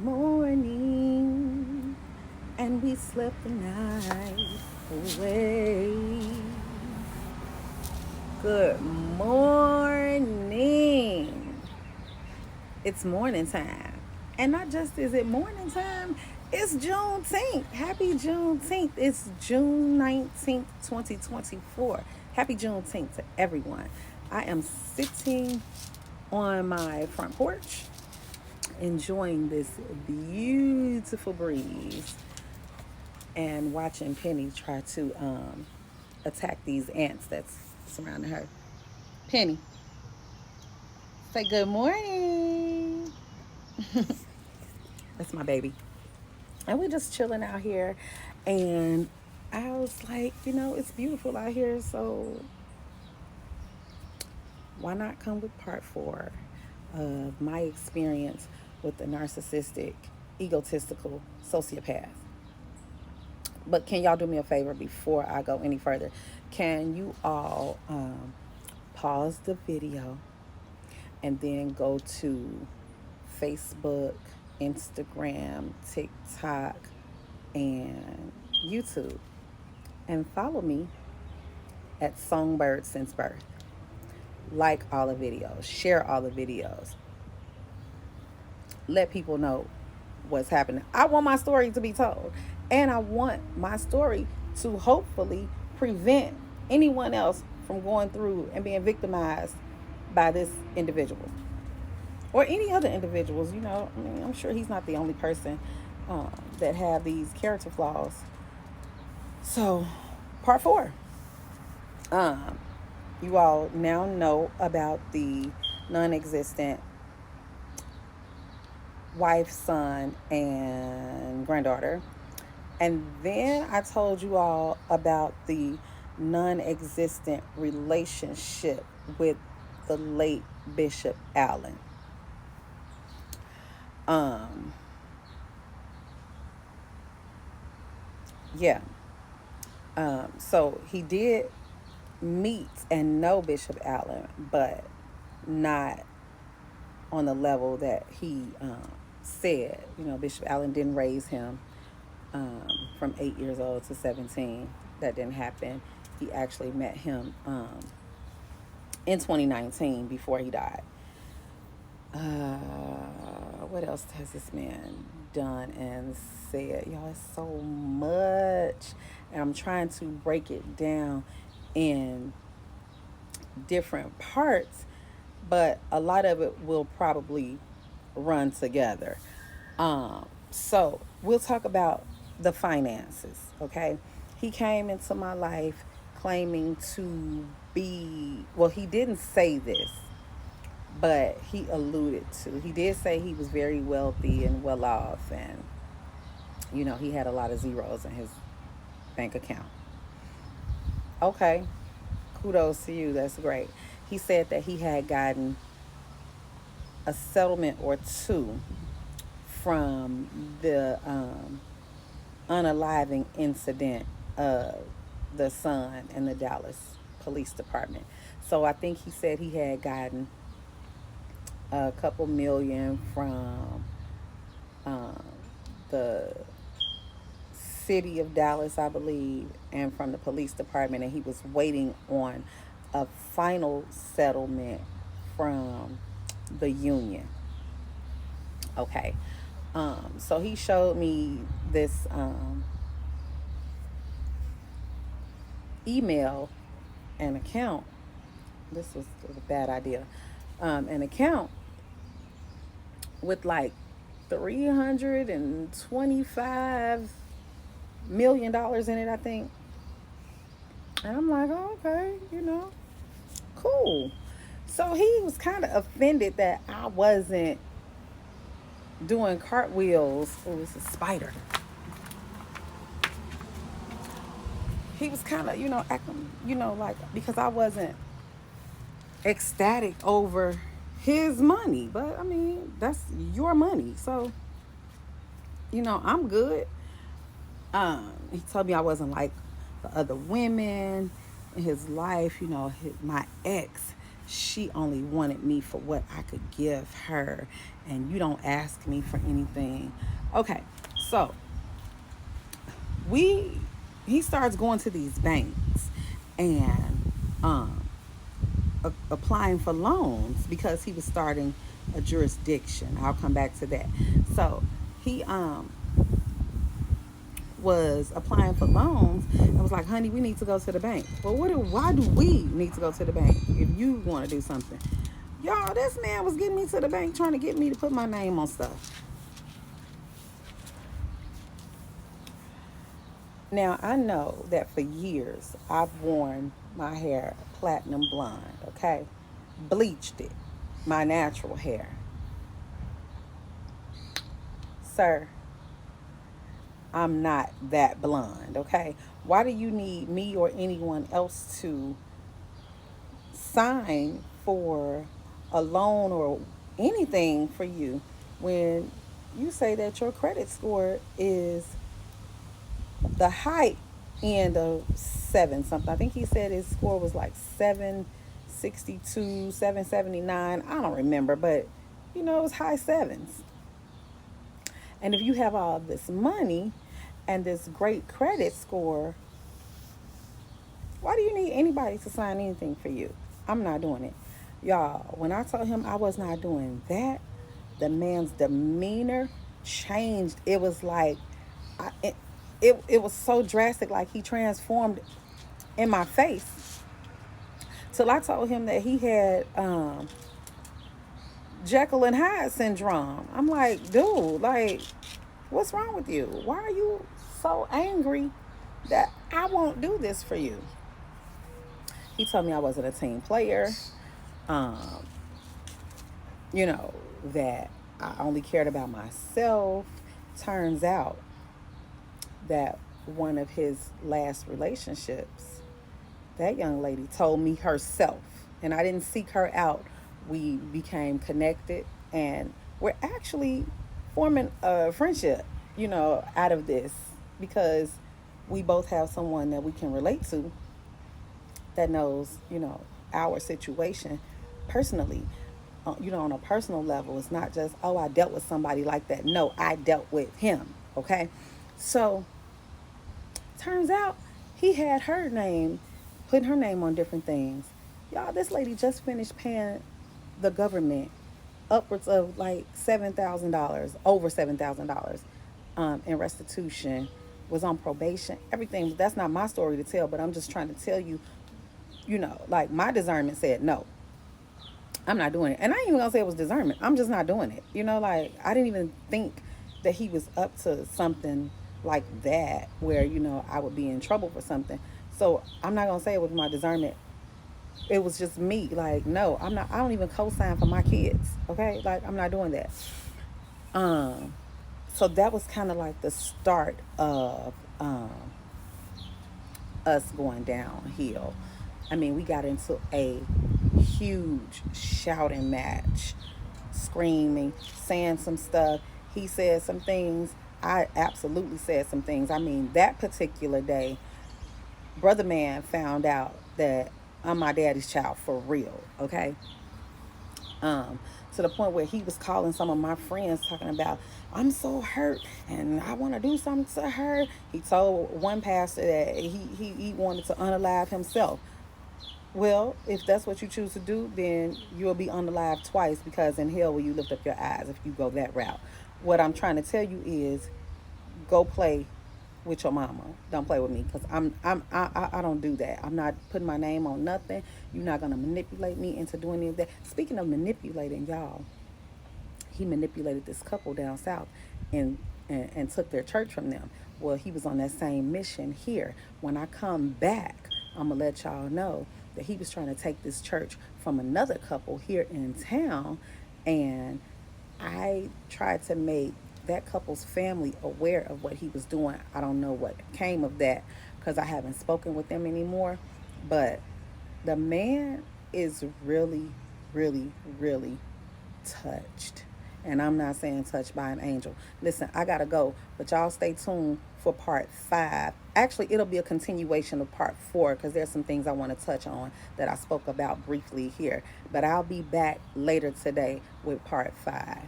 morning and we slept the night away. Good morning. It's morning time. And not just is it morning time, it's Juneteenth. Happy Juneteenth. It's June 19th, 2024. Happy Juneteenth to everyone. I am sitting on my front porch enjoying this beautiful breeze and watching Penny try to attack these ants that's surrounding her. Penny, say good morning. That's my baby. And we're just chilling out here. And I was like, it's beautiful out here. So why not come with part four of my experience with the narcissistic, egotistical sociopath? But can y'all do me a favor before I go any further? Can you all pause the video and then go to Facebook, Instagram, TikTok, and YouTube and follow me at Songbird Since Birth. Like all the videos, share all the videos, let people know what's happening. I want my story to be told, and I want my story to hopefully prevent anyone else from going through and being victimized by this individual or any other individuals. I'm sure he's not the only person that have these character flaws. So, part four. You all now know about the non-existent wife, son, and granddaughter. And then I told you all about the non-existent relationship with the late Bishop Allen. Yeah. So he did meet and know Bishop Allen, but not on the level that he said. Bishop Allen didn't raise him from 8 years old to 17. That didn't happen. He actually met him in 2019 before he died. What else has this man done and said? Y'all, it's so much. And I'm trying to break it down in different parts, but a lot of it will probably run together. So we'll talk about the finances, okay? He came into my life claiming to be, well, he didn't say this, but he alluded to. He did say he was very wealthy and well off, and he had a lot of zeros in his bank account. Okay, kudos to you. That's great. He said that he had gotten a settlement or two from the unaliving incident of the son in the Dallas Police Department. So I think he said he had gotten a couple million from the city of Dallas, I believe, and from the police department, and he was waiting on a final settlement from the union. Okay. So he showed me this email and account. This was a bad idea. An account with like $325 million in it, I think. And I'm like, oh, okay, cool. So he was kind of offended that I wasn't doing cartwheels. Oh, it's a spider. He was kind of, acting, like, because I wasn't ecstatic over his money. But, I mean, that's your money. So, I'm good. He told me I wasn't like the other women in his life. My ex she only wanted me for what I could give her, and you don't ask me for anything. Okay, so we he starts going to these banks and applying for loans because he was starting a jurisdiction. I'll come back to that. So he was applying for loans and was like, honey, we need to go to the bank. Well, why do we need to go to the bank if you want to do something? Y'all, this man was getting me to the bank trying to get me to put my name on stuff. Now, I know that for years I've worn my hair platinum blonde, okay? Bleached it, my natural hair. Sir, I'm not that blonde, okay? Why do you need me or anyone else to sign for a loan or anything for you when you say that your credit score is the high end of seven something? I think he said his score was like 762, 779. I don't remember, but it was high sevens. And if you have all this money and this great credit score, why do you need anybody to sign anything for you? I'm not doing it. Y'all, when I told him I was not doing that, the man's demeanor changed. It was like, it was so drastic, like he transformed in my face. Till I told him that he had Jekyll and Hyde syndrome. I'm like, dude, like, what's wrong with you? Why are you so angry that I won't do this for you? He told me I wasn't a team player, um, that I only cared about myself. Turns out that one of his last relationships, that young lady told me herself, and I didn't seek her out. We became connected, and we're actually forming a friendship, out of this because we both have someone that we can relate to that knows, our situation personally. On a personal level, it's not just, oh, I dealt with somebody like that. No, I dealt with him. Okay. So turns out he had her name, putting her name on different things. Y'all, this lady just finished paying the government upwards of like $7,000, over $7,000 in restitution, was on probation, everything. That's not my story to tell, but I'm just trying to tell you, like my discernment said, no, I'm not doing it. And I ain't even gonna say it was discernment. I'm just not doing it. Like I didn't even think that he was up to something like that where, I would be in trouble for something. So I'm not gonna say it was my discernment. It was just me. Like, no, I'm not. I don't even co-sign for my kids. Okay, like I'm not doing that. Um, so that was kind of like the start of us going downhill. I mean, we got into a huge shouting match, screaming, saying some stuff. He said some things. I absolutely said some things. I mean, that particular day, brother man found out that I'm my daddy's child for real. Okay. um, to the point where he was calling some of my friends talking about, I'm so hurt and I want to do something to her. He told one pastor that he wanted to unalive himself. Well, if that's what you choose to do, then you'll be unalive twice, because in hell will you lift up your eyes if you go that route. What I'm trying to tell you is go play with your mama. Don't play with me, because I don't do that. I'm not putting my name on nothing. You're not gonna manipulate me into doing any of that. Speaking of manipulating, y'all, he manipulated this couple down south and took their church from them. Well, he was on that same mission here. When I come back, I'm gonna let y'all know that he was trying to take this church from another couple here in town, and I tried to make that couple's family aware of what he was doing. I don't know what came of that because I haven't spoken with them anymore, but the man is really, really, really touched. And I'm not saying touched by an angel. Listen, I gotta go, but y'all stay tuned for part 5. Actually, it'll be a continuation of part 4 because there's some things I want to touch on that I spoke about briefly here. But I'll be back later today with part 5.